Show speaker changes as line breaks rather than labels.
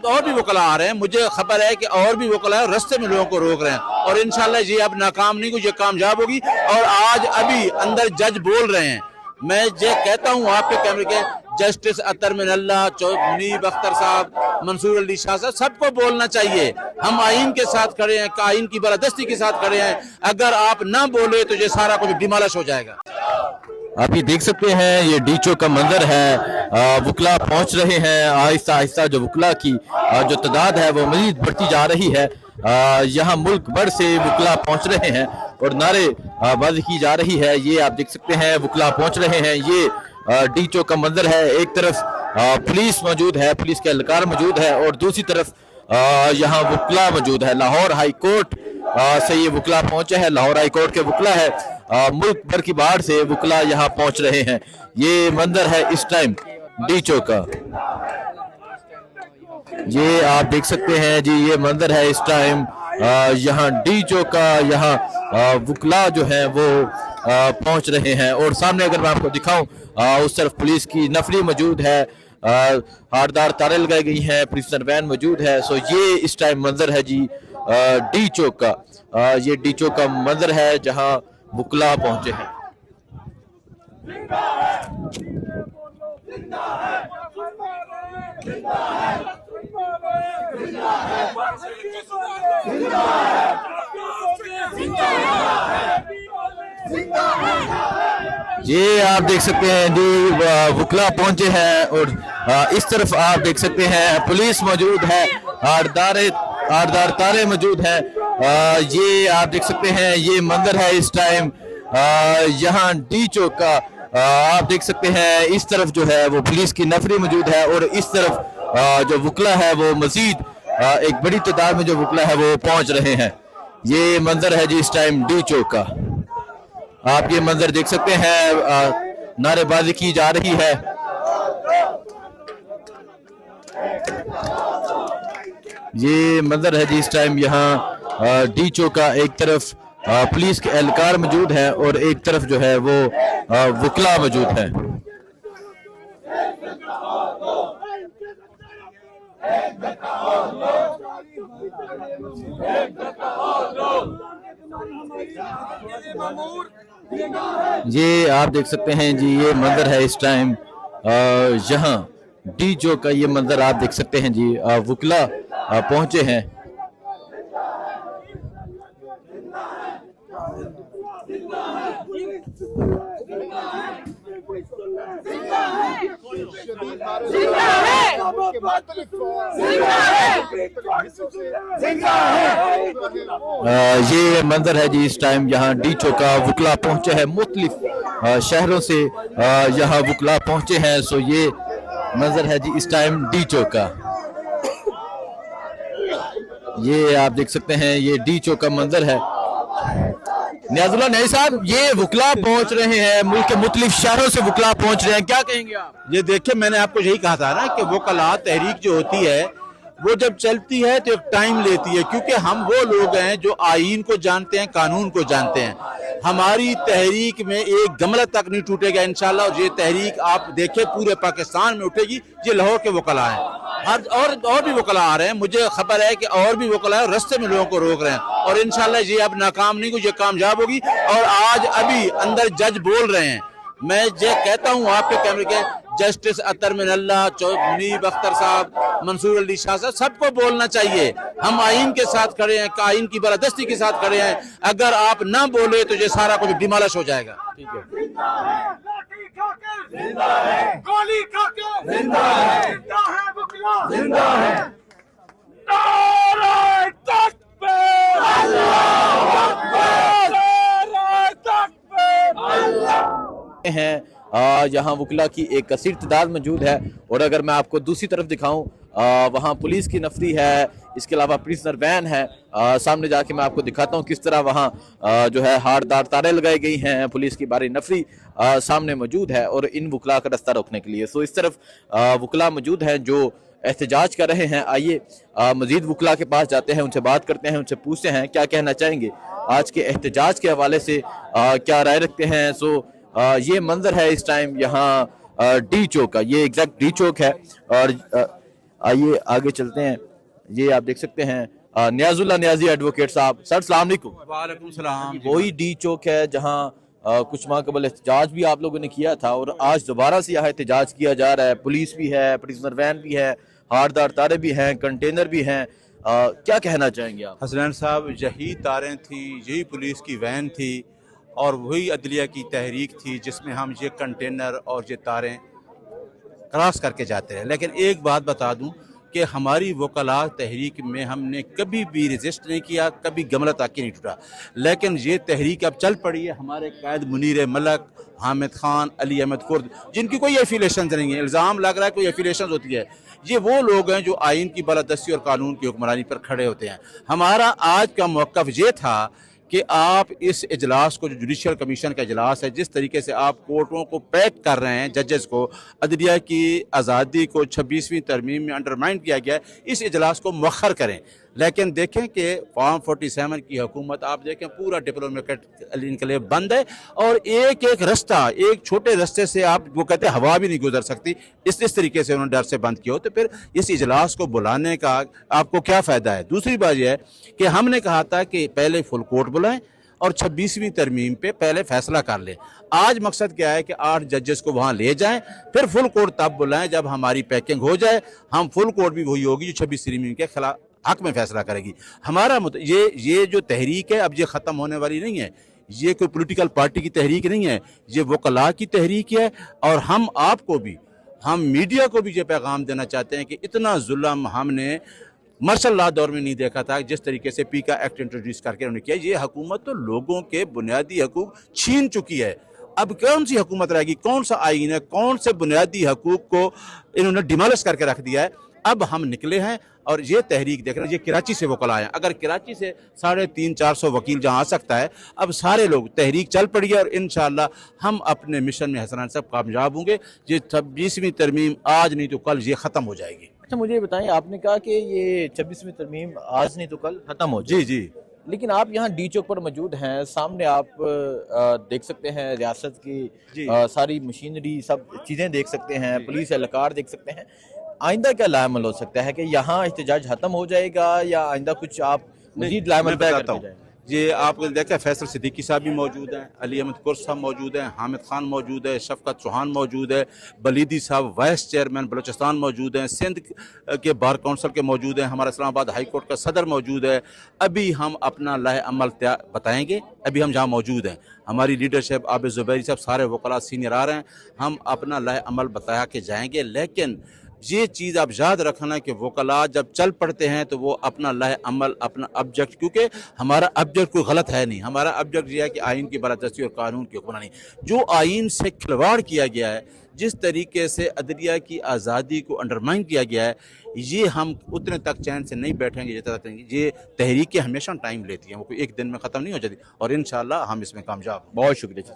और भी वकला आ रहे हैं, मुझे खबर है कि और भी वकला रास्ते में लोगों को रोक रहे हैं और इंशाल्लाह ये अब नाकाम नहीं हुई, ये कामयाब होगी। और आज अभी अंदर जज बोल रहे हैं, मैं ये कहता हूँ आपके कैमरे के जस्टिस अतर मिनल्ला, मुनीब अख्तर साहब, मंसूर अली शाह साहब, सबको बोलना चाहिए। हम आइन के साथ खड़े हैं, आइन की बालादस्ती के साथ खड़े हैं। अगर आप ना बोले तो ये सारा कुछ डिमोलिश हो जाएगा।
आप ये देख सकते हैं, ये डीचो का मंजर है। वकला पहुंच रहे हैं आहिस्ता आहिस्ता। जो वकला की जो तादाद है वो मजीद बढ़ती जा रही है। यहाँ मुल्क भर से वकला पहुंच रहे हैं और नारेबाजी की जा रही है। ये आप देख सकते हैं, वकला पहुंच रहे हैं। ये डीचो का मंजर है। एक तरफ पुलिस मौजूद है, पुलिस के एहलकार मौजूद है और दूसरी तरफ यहाँ वकला मौजूद है। लाहौर हाई कोर्ट से ये वकला पहुंचे हैं। लाहौर हाई कोर्ट के वकला है। मुल्क भर की बाहर से वकला यहाँ पहुंच रहे हैं। ये मंजर है इस टाइम डीचो का। ये आप देख सकते हैं जी, ये मंजर है इस टाइम यहाँ डीचो का। यहाँ वकला जो है वो पहुंच रहे हैं और सामने अगर मैं आपको दिखाऊं, उस तरफ पुलिस की नफरी मौजूद है। हारदार तारे लगाई गई हैं, पुलिस वैन मौजूद है। सो ये इस टाइम मंजर है जी डीचो का। ये डीचो का मंजर है जहां वकला पहुंचे हैं। ये आप देख सकते हैं जी, वकला पहुंचे हैं और इस तरफ आप देख सकते हैं पुलिस मौजूद है, हारदार तारे मौजूद है। ये आप देख सकते हैं, ये मंजर है इस टाइम यहाँ डीचो का। आप देख सकते हैं इस तरफ जो है वो पुलिस की नफरी मौजूद है और इस तरफ जो वकला है वो मजीद एक बड़ी तादाद में जो वकला है वो पहुंच रहे हैं। ये मंजर है जी इस टाइम डीचो का। आप ये मंजर देख सकते हैं, नारेबाजी की जा रही है। ये मंजर है जी इस टाइम यहाँ डीचो का। एक तरफ पुलिस के एहलकार मौजूद है और एक तरफ जो है वो वकला मौजूद है। ये आप देख सकते हैं जी, ये मंजर है इस टाइम यहाँ डीचो का। ये मंजर आप देख सकते हैं जी, वकला पहुंचे हैं। ये मंजर है जी इस टाइम यहाँ डीचो का। वकला पहुंचे हैं मुख्तलिफ शहरों से, यहाँ वकला पहुंचे हैं। सो ये मंजर है जी इस टाइम डीचो का। ये आप देख सकते हैं, ये डीचो का मंजर है। नियाजुल्लाह नई साहब, ये वकला पहुंच रहे हैं, मुल्क के मुख्तलिफ शहरों से वकला पहुंच रहे हैं, क्या कहेंगे आप?
ये देखिए, मैंने आपको यही कहा था ना कि वकला तहरीक जो होती है वो जब चलती है तो एक टाइम लेती है, क्योंकि हम वो लोग हैं जो आईन को जानते हैं, कानून को जानते हैं। हमारी तहरीक में एक गमला तक नहीं टूटेगा इंशाल्लाह, और ये तहरीक आप देखें पूरे पाकिस्तान में उठेगी। ये लाहौर के वकला हैं, और भी वकला आ रहे हैं, मुझे खबर है कि और भी वकला रास्ते में लोगों को रोक रहे हैं और इंशाल्लाह ये अब नाकाम नहीं हुई, ये कामयाब होगी। और आज अभी अंदर जज बोल रहे हैं, मैं ये कहता हूँ आपके कैमरे के जस्टिस अतर मिनल्ला, मुनीब अख्तर साहब, मंसूर अली शाह साहब, सबको बोलना चाहिए। हम आइन के साथ खड़े हैं, आइन की बालादस्ती के साथ खड़े हैं। अगर आप ना बोले तो ये सारा कुछ डिमोलिश हो जाएगा। ठीक है, गोली खाके जिंदा है, जिंदा है, नारे तकबीर, अल्लाहू अकबर, नारे तकबीर, अल्लाह
हैं यहाँ वकला की एक कसीर तादाद मौजूद है। और अगर मैं आपको दूसरी तरफ दिखाऊं, वहाँ पुलिस की नफरी है, इसके अलावा प्रिजनर वैन है। सामने जाके मैं आपको दिखाता हूँ किस तरह वहाँ जो है हारदार तारे लगाई गई हैं। पुलिस की भारी नफरी सामने मौजूद है और इन वकला का रास्ता रोकने के लिए। सो इस तरफ वकला मौजूद हैं जो एहतजाज कर रहे हैं। आइए मजीद वकला के पास जाते हैं, उनसे बात करते हैं, उनसे पूछते हैं क्या कहना चाहेंगे आज के एहतजाज के हवाले से, क्या राय रखते हैं। सो ये मंजर है इस टाइम यहाँ डी चौक का, ये एग्जैक्ट डी चौक है। और आइए आगे चलते हैं। ये आप देख सकते हैं नियाजुल्लाह नियाजी एडवोकेट साहब। सर अस्सलाम वालेकुम।
वालेकुम सलाम।
वही डी चौक है जहाँ कुछ माह कबल एहतजाज भी आप लोगों ने किया था और आज दोबारा से यहाँ एहतजाज किया जा रहा है। पुलिस भी है, प्रिजनर वैन भी है, हारदार तारे भी हैं, कंटेनर भी हैं। क्या कहना चाहेंगे आप?
हसनैन साहब, यही तारें थी, यही पुलिस की वैन थी और वही अदलिया की तहरीक थी जिसमें हम ये कंटेनर और ये तारें क्रॉस करके जाते रहे। लेकिन एक बात बता दूं कि हमारी वकला तहरीक में हमने कभी भी रजिस्ट नहीं किया, कभी गमला ताकि नहीं टूटा। लेकिन ये तहरीक अब चल पड़ी है। हमारे कैद मुनीर मलक, हामिद खान, अली अहमद कुर्द, जिनकी कोई एफिलेशन नहीं है, इल्ज़ाम लग रहा है कोई एफिलेशन होती है, ये वो लोग हैं जो आइन की बालादस्ती और कानून की हुक्मरानी पर खड़े होते हैं। हमारा आज का मौक़िफ़ ये था कि आप इस इजलास को, जो जुडिशल कमीशन का इजलास है, जिस तरीके से आप कोर्टों को पैक कर रहे हैं, जजेस को, अदलिया की आज़ादी को 26वीं तरमीम में अंडरमाइन किया गया है, इस इजलास को मौखर करें। लेकिन देखें कि फॉर्म 47 की हुकूमत, आप देखें पूरा डिप्लोमेटिक इनकलेव बंद है और एक एक रास्ता, एक छोटे रास्ते से आप वो कहते हैं हवा भी नहीं गुजर सकती, इस तरीके से उन्होंने डर से बंद किया हो। तो फिर इस इजलास को बुलाने का आपको क्या फ़ायदा है? दूसरी बात यह है कि हमने कहा था कि पहले फुल कोर्ट बुलाएं और 26वीं तरमीम पे पहले फैसला कर लें। आज मकसद क्या है कि 8 जजेस को वहाँ ले जाएं, फिर फुल कोर्ट तब बुलाएं जब हमारी पैकिंग हो जाए। हम फुल कोर्ट भी वही होगी जो 26 तरमीम के खिलाफ हक में फैसला करेगी। हमारा ये जो तहरीक है अब ये ख़त्म होने वाली नहीं है। ये कोई पॉलिटिकल पार्टी की तहरीक नहीं है, ये वकला की तहरीक है। और हम आपको भी, हम मीडिया को भी ये पैगाम देना चाहते हैं कि इतना जुल्म हमने मार्शल लॉ दौर में नहीं देखा था, जिस तरीके से पीका एक्ट इंट्रोड्यूस करके उन्होंने किया। ये हुकूमत तो लोगों के बुनियादी हकूक छीन चुकी है। अब कौन सी हुकूमत रहेगी, कौन सा आईन है, कौन से बुनियादी हकूक को इन्होंने डिमोलिश करके रख दिया है। अब हम निकले हैं और ये तहरीक देख रहे हैं, ये कराची से वकला आए हैं। अगर कराची से 350-400 वकील जहाँ आ सकता है, अब सारे लोग, तहरीक चल पड़ी है और इंशाअल्लाह हम अपने मिशन में हसनैन साहब कामयाब होंगे। ये 26वीं तरमीम आज नहीं तो कल ये ख़त्म हो जाएगी।
अच्छा, मुझे ये बताएं, आपने कहा कि ये 26वीं तरमीम आज नहीं तो कल खत्म हो जाएगी।
जी जी।
लेकिन आप यहाँ डी चौक पर मौजूद हैं, सामने आप देख सकते हैं रियासत की सारी मशीनरी, सब चीज़ें देख सकते हैं, पुलिस एहलकार देख सकते हैं। आइंदा क्या लाएमल हो सकता है कि यहाँ एहतजाज खत्म हो जाएगा या आइंदा कुछ आप मजीद लाएमल तय करते जाएंगे?
ये आप देखें, फैसल सिद्दीकी साहब भी मौजूद हैं, अली अहमद कुर्द साहब मौजूद हैं, हामिद खान मौजूद है, शफकत चौहान मौजूद है, बलीदी साहब वाइस चेयरमैन बलूचिस्तान मौजूद हैं, सिंध के बार काउंसिल के मौजूद हैं, हमारा इस्लामाबाद हाई कोर्ट का सदर मौजूद है। अभी हम अपना लाहे अमल बताएंगे। अभी हम जहाँ मौजूद हैं, हमारी लीडरशिप आबिद ज़ुबैरी साहब, सारे वकला सीनियर आ रहे हैं, हम अपना लाहे अमल बता के जाएंगे। लेकिन ये चीज़ आप याद रखना कि वकला जब चल पड़ते हैं तो वो अपना लाहे अमल, अपना ऑब्जेक्ट, क्योंकि हमारा ऑब्जेक्ट कोई गलत है नहीं, हमारा ऑब्जेक्ट ये है कि आइन की बालादस्ती और कानून की हुक्मरानी। जो आइन से खिलवाड़ किया गया है, जिस तरीके से अदलिया की आज़ादी को अंडरमाइन किया गया है, ये हम उतने तक चैन से नहीं बैठेंगे जितना तक। ये तहरीकें हमेशा टाइम लेती हैं, वो कोई एक दिन में ख़त्म नहीं हो जाती और इंशाअल्लाह हम इसमें कामयाब।
बहुत शुक्रिया।